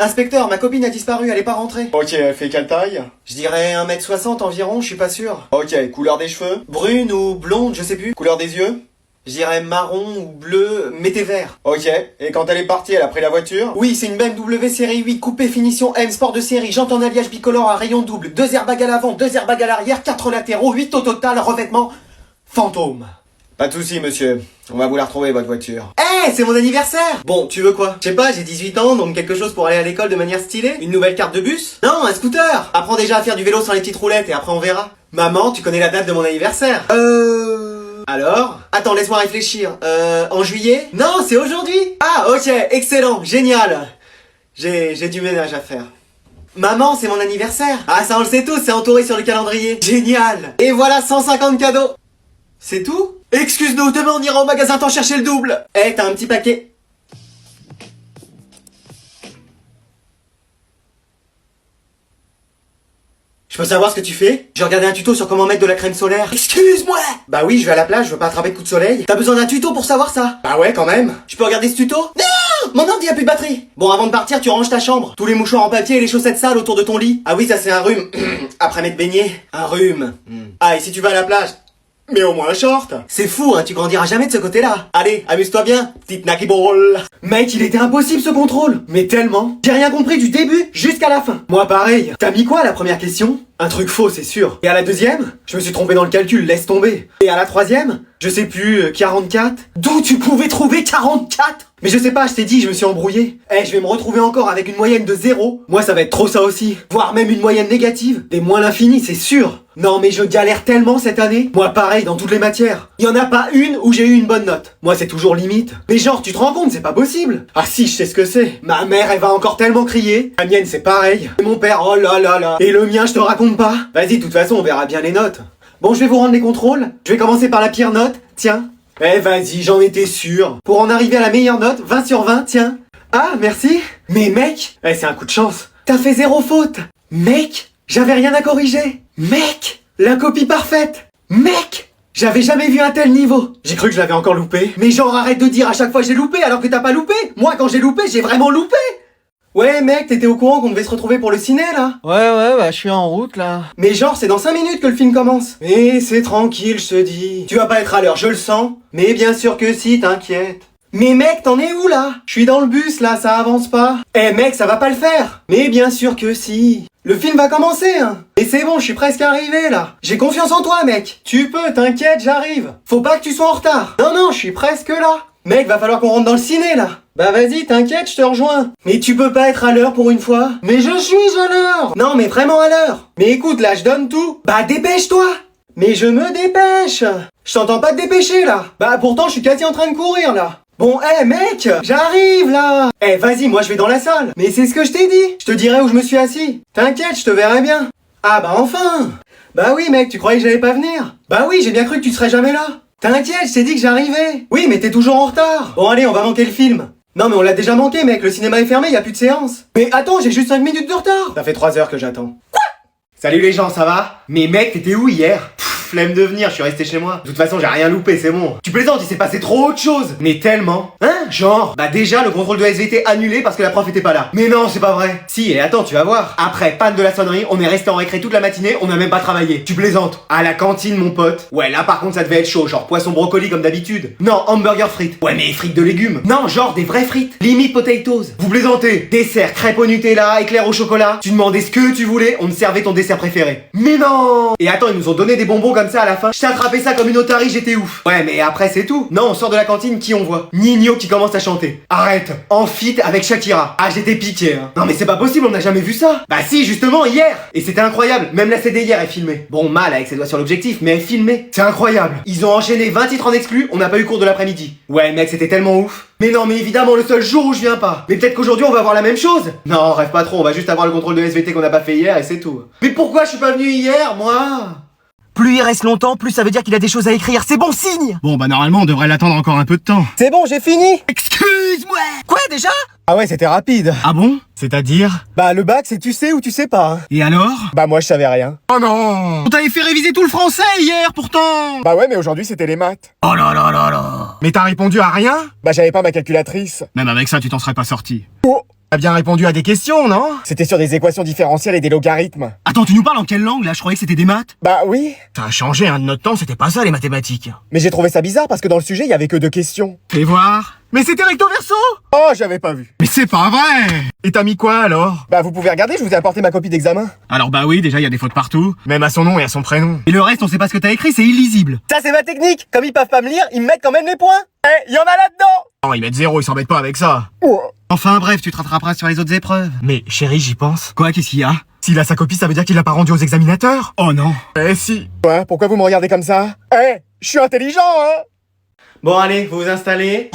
Inspecteur, ma copine a disparu, elle est pas rentrée. Ok, elle fait quelle taille? Je dirais 1m60 environ, je suis pas sûr. Ok, couleur des cheveux? Brune ou blonde, je sais plus. Couleur des yeux? Je dirais marron ou bleu, mettez vert. Ok, et quand elle est partie, elle a pris la voiture? Oui, c'est une BMW série 8, coupé finition M, sport de série, jante en alliage bicolore à rayon double, 2 airbags à l'avant, 2 airbags à l'arrière, 4 latéraux, 8 au total, revêtement fantôme. Pas de soucis, monsieur. On va vous la retrouver, votre voiture. Eh, c'est mon anniversaire! Bon, tu veux quoi? Je sais pas, j'ai 18 ans, donc quelque chose pour aller à l'école de manière stylée? Une nouvelle carte de bus? Non, un scooter! Apprends déjà à faire du vélo sans les petites roulettes et après on verra. Maman, tu connais la date de mon anniversaire? Alors? Attends, laisse-moi réfléchir. En juillet? Non, c'est aujourd'hui! Ah, ok, excellent, génial! J'ai du ménage à faire. Maman, c'est mon anniversaire! Ah, ça on le sait tous, c'est entouré sur le calendrier. Génial! Et voilà 150 cadeaux! C'est tout? Excuse-nous, demain on ira au magasin t'en chercher le double! Eh, t'as un petit paquet. Je peux savoir ce que tu fais? J'ai regardé un tuto sur comment mettre de la crème solaire. Excuse-moi! Bah oui, je vais à la plage, je veux pas attraper de coup de soleil. T'as besoin d'un tuto pour savoir ça? Bah ouais, quand même. Je peux regarder ce tuto? Non! Mon ordi a plus de batterie. Bon, avant de partir, tu ranges ta chambre. Tous les mouchoirs en papier et les chaussettes sales autour de ton lit. Ah oui, ça c'est un rhume. Après m'être baigné. Un rhume. Ah, et si tu vas à la plage? Mais au moins un short. C'est fou, hein, tu grandiras jamais de ce côté-là. Allez, amuse-toi bien, petite Naki Ball. Mec, il était impossible ce contrôle. Mais tellement. J'ai rien compris du début jusqu'à la fin. Moi pareil. T'as mis quoi à la première question? Un truc faux, c'est sûr. Et à la deuxième? Je me suis trompé dans le calcul, laisse tomber. Et à la troisième? Je sais plus, 44? D'où tu pouvais trouver 44? Mais je sais pas, je t'ai dit, je me suis embrouillé. Eh, je vais me retrouver encore avec une moyenne de 0. Moi, ça va être trop ça aussi. Voire même une moyenne négative. Des moins l'infini, c'est sûr. Non, mais je galère tellement cette année. Moi, pareil, dans toutes les matières. Y en a pas une où j'ai eu une bonne note. Moi, c'est toujours limite. Mais genre, tu te rends compte, c'est pas possible. Ah si, je sais ce que c'est. Ma mère, elle va encore tellement crier. La mienne, c'est pareil. Et mon père, oh là là là. Et le mien, je te raconte pas. Vas-y, de toute façon, on verra bien les notes. Bon, je vais vous rendre les contrôles. Je vais commencer par la pire note. Tiens. Eh, vas-y, j'en étais sûr. Pour en arriver à la meilleure note, 20 sur 20, tiens. Ah, merci. Mais mec, c'est un coup de chance. T'as fait 0 faute. Mec, j'avais rien à corriger. Mec, la copie parfaite. Mec, j'avais jamais vu un tel niveau. J'ai cru que je l'avais encore loupé. Mais genre, arrête de dire à chaque fois j'ai loupé alors que t'as pas loupé. Moi, quand j'ai loupé, j'ai vraiment loupé. Ouais mec, t'étais au courant qu'on devait se retrouver pour le ciné là? Ouais, bah je suis en route là. Mais genre, c'est dans 5 minutes que le film commence. Mais c'est tranquille, je te dis. Tu vas pas être à l'heure, je le sens. Mais bien sûr que si, t'inquiète. Mais mec, t'en es où là? Je suis dans le bus là, ça avance pas. Eh mec, ça va pas le faire. Mais bien sûr que si. Le film va commencer, hein. Et c'est bon, je suis presque arrivé là. J'ai confiance en toi mec. Tu peux, t'inquiète, j'arrive. Faut pas que tu sois en retard. Non, je suis presque là. Mec, va falloir qu'on rentre dans le ciné là. Bah vas-y, t'inquiète, je te rejoins. Mais tu peux pas être à l'heure pour une fois. Mais je suis à l'heure. Non, mais vraiment à l'heure. Mais écoute, là, je donne tout. Bah dépêche-toi. Mais je me dépêche. Je t'entends pas te dépêcher là. Bah pourtant, je suis quasi en train de courir là. Bon, mec, j'arrive là. Vas-y, moi je vais dans la salle. Mais c'est ce que je t'ai dit. Je te dirai où je me suis assis. T'inquiète, je te verrai bien. Ah bah enfin. Bah oui mec, tu croyais que j'allais pas venir? Bah oui, j'ai bien cru que tu serais jamais là. T'inquiète, je t'ai dit que j'arrivais. Oui, mais t'es toujours en retard. Bon allez, on va manquer le film. Non mais on l'a déjà manqué mec, le cinéma est fermé, y a plus de séance. Mais attends, j'ai juste 5 minutes de retard. Ça fait 3 heures que j'attends. Quoi? Salut les gens, ça va? Mais mec, t'étais où hier? Flemme de venir, je suis resté chez moi. De toute façon, j'ai rien loupé, c'est bon. Tu plaisantes, il s'est passé trop autre chose. Mais tellement. Hein? Genre, bah déjà, le contrôle de SVT annulé parce que la prof était pas là. Mais non, c'est pas vrai. Si, et attends, tu vas voir. Après, panne de la sonnerie, on est resté en récré toute la matinée, on a même pas travaillé. Tu plaisantes. À la cantine, mon pote. Ouais, là par contre, ça devait être chaud, genre poisson brocoli comme d'habitude. Non, hamburger frites. Ouais, mais frites de légumes. Non, genre des vraies frites. Limite potatoes. Vous plaisantez. Dessert, crêpes au Nutella, éclair au chocolat. Tu demandais ce que tu voulais, on te servait ton dessert préféré. Mais non! Et attends, ils nous ont donné des bonbons comme ça à la fin. Je t'ai attrapé ça comme une otarie, j'étais ouf. Ouais, mais après c'est tout. Non, on sort de la cantine, qui on voit? Nino qui commence à chanter. Arrête. En feat avec Shakira. Ah, j'étais piqué, hein. Non mais c'est pas possible, on n'a jamais vu ça. Bah si, justement, hier. Et c'était incroyable. Même la CD hier est filmée. Bon, mal avec ses doigts sur l'objectif, mais elle est filmée. C'est incroyable. Ils ont enchaîné 20 titres en exclu, on n'a pas eu cours de l'après-midi. Ouais, mec, c'était tellement ouf. Mais non, mais évidemment, le seul jour où je viens pas. Mais peut-être qu'aujourd'hui on va voir la même chose. Non, rêve pas trop, on va juste avoir le contrôle de SVT qu'on n'a pas fait hier et c'est tout. Mais pourquoi je suis pas venu hier, moi? Plus il reste longtemps, plus ça veut dire qu'il a des choses à écrire. C'est bon signe. Bon bah normalement on devrait l'attendre encore un peu de temps. C'est bon, j'ai fini. Excuse-moi. Quoi déjà? Ah ouais, c'était rapide. Ah bon? C'est-à-dire? Bah le bac, c'est tu sais ou tu sais pas. Hein. Et alors? Bah moi je savais rien. Oh non! On t'avait fait réviser tout le français hier pourtant! Bah ouais, mais aujourd'hui c'était les maths. Oh là là là là! Mais t'as répondu à rien? Bah j'avais pas ma calculatrice. Même avec ça tu t'en serais pas sorti. Oh, T'as bien répondu à des questions, non? C'était sur des équations différentielles et des logarithmes. Attends, tu nous parles en quelle langue là? Je croyais que c'était des maths. Bah oui, Ça a changé, hein, de notre temps, c'était pas ça les mathématiques. mais j'ai trouvé ça bizarre parce que dans le sujet, il y avait que 2 questions. Fais voir. Mais c'était recto verso. Oh, j'avais pas vu. Mais c'est pas vrai. Et t'as mis quoi alors? Bah vous pouvez regarder, je vous ai apporté ma copie d'examen. Alors bah oui, déjà il y a des fautes partout, même à son nom et à son prénom. Et le reste, on sait pas ce que t'as écrit, c'est illisible. Ça c'est ma technique. Comme ils peuvent pas me lire, ils me mettent quand même les points. Eh, y en a là-dedans. Non, ils mettent 0, ils s'embêtent pas avec ça. Oh. Enfin bref, tu te rattraperas sur les autres épreuves. Mais chérie, j'y pense. Quoi, qu'est-ce qu'il y a? S'il a sa copie, ça veut dire qu'il l'a pas rendue aux examinateurs? Oh non. Eh si. Ouais, pourquoi vous me regardez comme ça? Eh, je suis intelligent, hein. Bon allez, vous vous installez.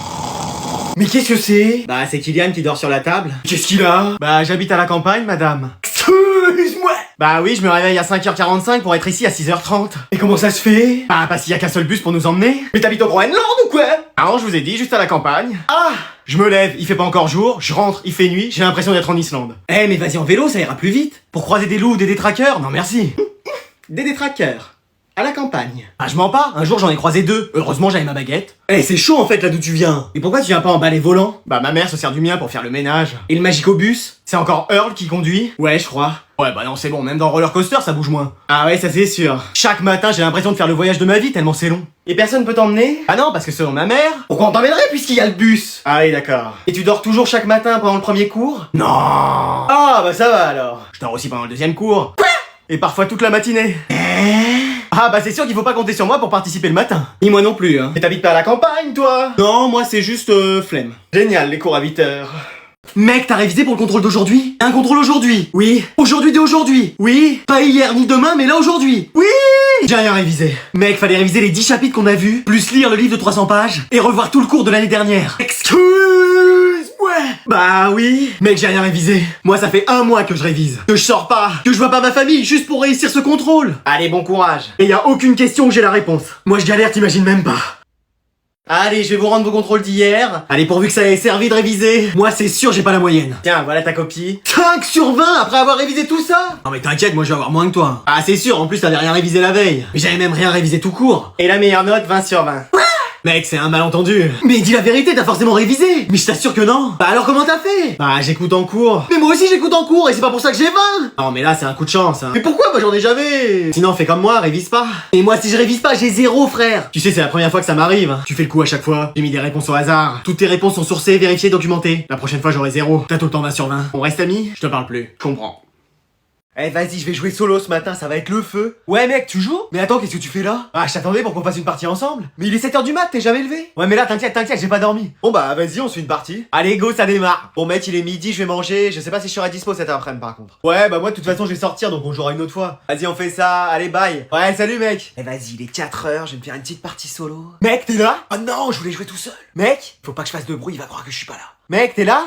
Mais qu'est-ce que c'est? Bah c'est Kylian qui dort sur la table. Qu'est-ce qu'il a? Bah j'habite à la campagne, madame. Excuse-moi. Bah oui, je me réveille à 5h45 pour être ici à 6h30. Et comment ça se fait? Bah parce qu'il y a qu'un seul bus pour nous emmener. Mais t'habites au Groenland ou quoi? Ah non, je vous ai dit, juste à la campagne. Ah! Je me lève, il fait pas encore jour, je rentre, il fait nuit, j'ai l'impression d'être en Islande. Eh mais vas-y en vélo, ça ira plus vite. Pour croiser des loups ou des détraqueurs? Non merci. Des détraqueurs. À la campagne. Ah je mens pas, un jour j'en ai croisé 2. Heureusement j'avais ma baguette. Eh c'est chaud en fait là d'où tu viens. Et pourquoi tu viens pas en balai volant? Bah ma mère se sert du mien pour faire le ménage. Et le magicobus? C'est encore Earl qui conduit? Ouais je crois. Ouais bah non c'est bon, même dans roller coaster ça bouge moins. Ah ouais ça c'est sûr. Chaque matin j'ai l'impression de faire le voyage de ma vie tellement c'est long. Et personne peut t'emmener? Ah non parce que selon ma mère... Pourquoi on t'emmènerait puisqu'il y a le bus? Ah oui d'accord. Et tu dors toujours chaque matin pendant le premier cours? Non. Ah bah ça va alors. Je dors aussi pendant le deuxième cours. Quoi? Et parfois toute la matinée. Ah bah c'est sûr qu'il faut pas compter sur moi pour participer le matin. Ni moi non plus hein. Mais t'habites pas à la campagne toi? Non moi c'est juste flemme. Génial les cours à 8h. Mec t'as révisé pour le contrôle d'aujourd'hui? Un contrôle aujourd'hui? Oui. Aujourd'hui dès aujourd'hui? Oui. Pas hier ni demain mais là aujourd'hui? Oui. J'ai rien révisé. Mec fallait réviser les 10 chapitres qu'on a vus, plus lire le livre de 300 pages, et revoir tout le cours de l'année dernière. Excuse-moi. Bah oui. Mec j'ai rien révisé. Moi ça fait 1 mois que je révise. Que je sors pas. Que je vois pas ma famille juste pour réussir ce contrôle. Allez bon courage. Et y a aucune question où j'ai la réponse. Moi je galère t'imagines même pas. Allez, je vais vous rendre vos contrôles d'hier. Allez, pourvu que ça ait servi de réviser. Moi, c'est sûr, j'ai pas la moyenne. Tiens, voilà ta copie. 5 sur 20 après avoir révisé tout ça? Non mais t'inquiète, moi je vais avoir moins que toi. Ah, c'est sûr, en plus t'avais rien révisé la veille. Mais j'avais même rien révisé tout court. Et la meilleure note, 20 sur 20. Mec, c'est un malentendu. Mais dis la vérité, t'as forcément révisé. Mais je t'assure que non. Bah alors comment t'as fait? Bah j'écoute en cours. Mais moi aussi j'écoute en cours et c'est pas pour ça que j'ai 20. Non mais là c'est un coup de chance hein. Mais pourquoi moi j'en ai jamais? Sinon fais comme moi, révise pas. Et moi si je révise pas j'ai 0 frère. Tu sais c'est la première fois que ça m'arrive. Tu fais le coup à chaque fois. J'ai mis des réponses au hasard. Toutes tes réponses sont sourcées, vérifiées, documentées. La prochaine fois j'aurai 0. T'as tout le temps 20 sur 20. On reste amis? Je te parle plus. Je comprends. Eh vas-y, je vais jouer solo ce matin, ça va être le feu. Ouais mec, tu joues? Mais attends, qu'est-ce que tu fais là? Ah, je t'attendais pour qu'on fasse une partie ensemble. Mais il est 7h du mat, t'es jamais levé? Ouais mais là, t'inquiète, j'ai pas dormi. Bon bah vas-y, on se fait une partie. Allez go, ça démarre. Bon mec, il est midi, je vais manger, je sais pas si je serai dispo cet après-midi par contre. Ouais bah moi de toute façon je vais sortir donc on jouera une autre fois. Vas-y, on fait ça, allez bye. Ouais, salut mec. Eh vas-y, il est 4h, je vais me faire une petite partie solo. Mec, t'es là? Oh non, je voulais jouer tout seul. Mec, faut pas que je fasse de bruit, il va croire que je suis pas là. Mec, t'es là?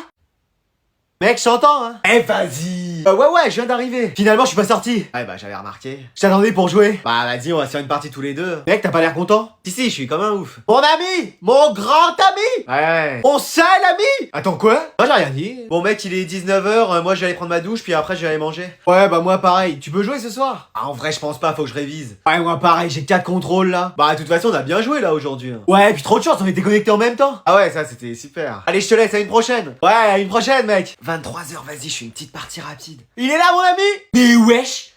Mec, je t'entends, hein. Eh, vas-y. Ouais, je viens d'arriver. Finalement, je suis pas sorti. Ouais, bah, j'avais remarqué. Je t'attendais pour jouer. Bah, vas-y, on va se faire une partie tous les deux. Mec, t'as pas l'air content? Si, je suis comme un ouf. Mon ami! Mon grand ami! Ouais. Mon seul ami! Attends, quoi? Moi, j'ai rien dit. Bon, mec, il est 19h, moi, je vais aller prendre ma douche, puis après, je vais aller manger. Ouais, bah, moi, pareil. Tu peux jouer ce soir? Ah, en vrai, je pense pas, faut que je révise. Ouais, moi, pareil, j'ai 4 contrôles, là. Bah, de toute façon, on a bien joué, là, aujourd'hui. Hein. Ouais, puis trop de chance, on était connectés en même temps. Ah ouais, ça, c'était super. Allez, je te laisse, à une prochaine. Ouais, à une prochaine, mec. 23h, vas-y, je fais une petite partie rapide. Il est là, mon ami? Mais wesh!